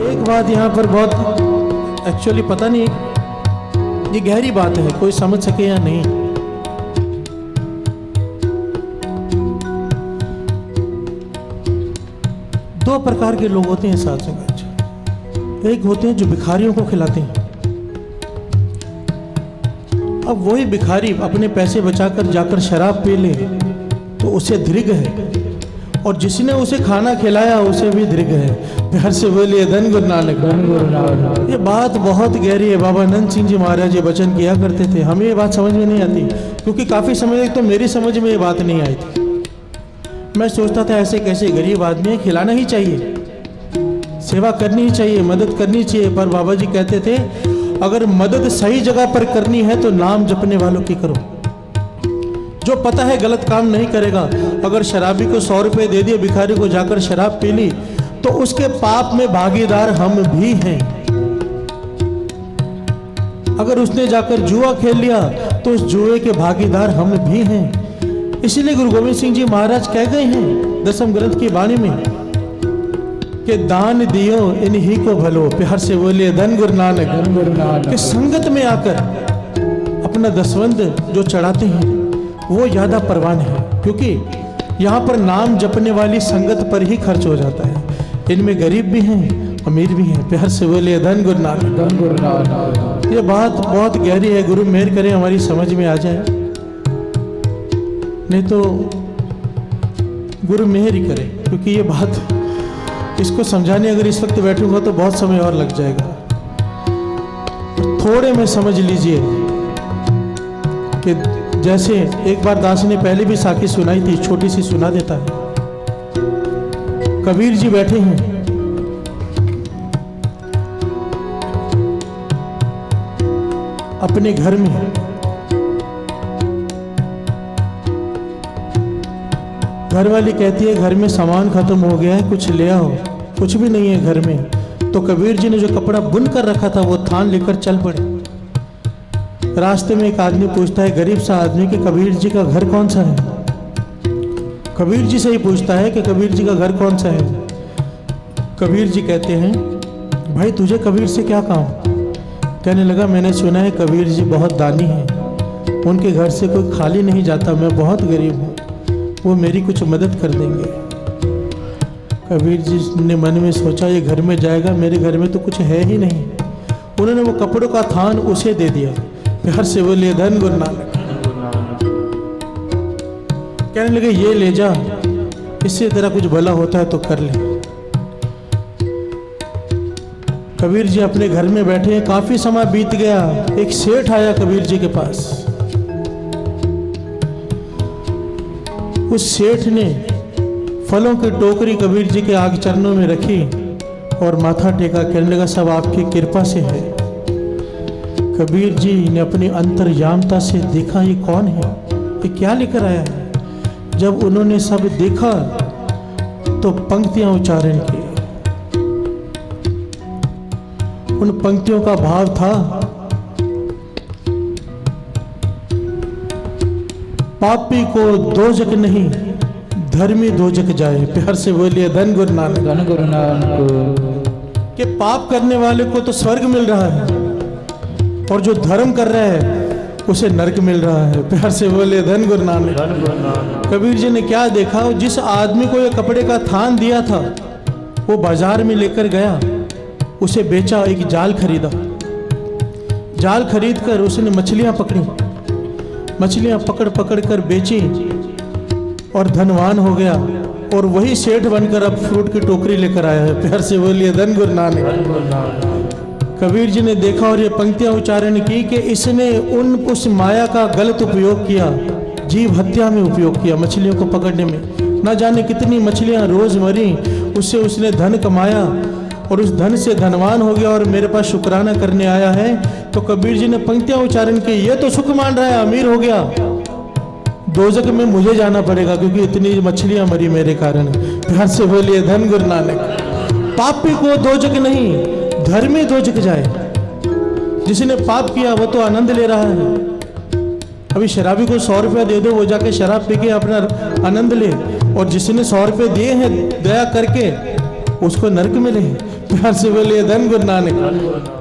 एक बात यहाँ पर बहुत एक्चुअली पता नहीं, ये गहरी बात है, कोई समझ सके या नहीं। दो प्रकार के लोग होते हैं साथ संगत। एक होते हैं जो भिखारियों को खिलाते हैं। अब वही भिखारी अपने पैसे बचाकर जाकर शराब पी ले तो उसे दृग है, और जिसने उसे खाना खिलाया उसे भी दृग है। प्यार से बोलिए धन गुरु नानक। ये बात बहुत गहरी है। बाबा नंद सिंह जी महाराज ये वचन किया करते थे। हमें ये बात समझ में नहीं आती, क्योंकि काफ़ी समय तक तो मेरी समझ में ये बात नहीं आई थी। मैं सोचता था ऐसे कैसे गरीब आदमी है, खिलाना ही चाहिए, सेवा करनी ही चाहिए, मदद करनी चाहिए। पर बाबा जी कहते थे अगर मदद सही जगह पर करनी है तो नाम जपने वालों की करो। जो पता है गलत काम नहीं करेगा, अगर शराबी को 100 रुपये दे दिए, भिखारी को जाकर शराब पी ली, तो उसके पाप में भागीदार हम भी हैं। अगर उसने जाकर जुआ खेल लिया तो उस जुए के भागीदार हम भी हैं। इसीलिए गुरु गोविंद सिंह जी महाराज कह गए हैं दसम ग्रंथ की वाणी में कि दान दियो इन्हीं को भलो। प्यार से बोलिए धन गुरु नानक। कि संगत में आकर अपना दसवंध जो चढ़ाते हैं वो ज्यादा परवान है, क्योंकि यहाँ पर नाम जपने वाली संगत पर ही खर्च हो जाता है। इनमें गरीब भी हैं, अमीर भी हैं। प्यार से बोलिए धन गुरु नानक। ये बात बहुत गहरी है। गुरु मेहर करे हमारी समझ में आ जाए, नहीं तो गुरु मेहर ही करे, क्योंकि ये बात इसको समझाने अगर इस वक्त बैठूंगा तो बहुत समय और लग जाएगा। थोड़े में समझ लीजिए कि जैसे एक बार दास ने पहले भी साखी सुनाई थी, छोटी सी सुना देता है। कबीर जी बैठे हैं, अपने घर में। घरवाली कहती है घर में सामान खत्म हो गया है, कुछ ले आओ। कुछ भी नहीं है घर में। तो कबीर जी ने जो कपड़ा बुन कर रखा था वो थान लेकर चल पड़े। रास्ते में एक आदमी पूछता है, गरीब सा आदमी, कि कबीर जी का घर कौन सा है। कबीर जी से ही पूछता है कि कबीर जी का घर कौन सा है। कबीर जी कहते हैं, भाई तुझे कबीर से क्या काम। कहने लगा, मैंने सुना है कबीर जी बहुत दानी हैं, उनके घर से कोई खाली नहीं जाता, मैं बहुत गरीब हूँ, वो मेरी कुछ मदद कर देंगे। कबीर जी ने मन में सोचा ये घर में जाएगा, मेरे घर में तो कुछ है ही नहीं। उन्होंने वो कपड़ों का थान उसे दे दिया। प्यार से बोलिए धन गुरु नानक। कहने लगे ये ले जा, इससे तेरा कुछ भला होता है तो कर ले। कबीर जी अपने घर में बैठे हैं। काफी समय बीत गया। एक सेठ आया कबीर जी के पास। उस सेठ ने फलों की टोकरी कबीर जी के आग चरणों में रखी और माथा टेका। कहने लगा सब आपकी कृपा से है। कबीर जी ने अपनी अंतर्यामता से देखा ये कौन है, ये क्या लेकर आया है। जब उन्होंने सब देखा तो पंक्तियां उच्चारण की। उन पंक्तियों का भाव था, पापी को दोजक नहीं, धर्मी दोजक जाए। प्यार से बोलिए धन गुरु नानक। कि पाप करने वाले को तो स्वर्ग मिल रहा है और जो धर्म कर रहा है उसे नरक मिल रहा है। प्यार से बोले धन गुरु नानक। कबीर जी ने क्या देखा, जिस आदमी को ये कपड़े का थान दिया था वो बाजार में लेकर गया, उसे बेचा, एक जाल खरीदा। जाल खरीद कर उसने मछलियां पकड़ी, मछलियां पकड़ पकड़ कर बेची और धनवान हो गया। और वही सेठ बनकर अब फ्रूट की टोकरी लेकर आया है। प्यार से बोलिए धन गुरु नानक। कबीर जी ने देखा और ये पंक्तियां उच्चारण की कि इसने उस माया का गलत उपयोग किया, जीव हत्या में उपयोग किया, मछलियों को पकड़ने में। न जाने कितनी मछलियां रोज मरी, उससे उसने धन कमाया और उस धन से धनवान हो गया और मेरे पास शुक्राना करने आया है। तो कबीर जी ने पंक्तियां उच्चारण की, ये तो सुख मान रहा है, अमीर हो गया, दोजक में मुझे जाना पड़ेगा क्योंकि इतनी मछलियां मरी मेरे कारण। प्यार से बोलिए धन गुरु नानक। पापी को दोजक नहीं, धर्मी दोजक जाए। जिसने पाप किया वो तो आनंद ले रहा है। अभी शराबी को 100 रुपया दे दो, वो जाके शराब पी के अपना आनंद ले, और जिसने 100 रुपये दिए हैं दया करके उसको नरक मिले। प्यार से बोलिए धन गुरु नानक।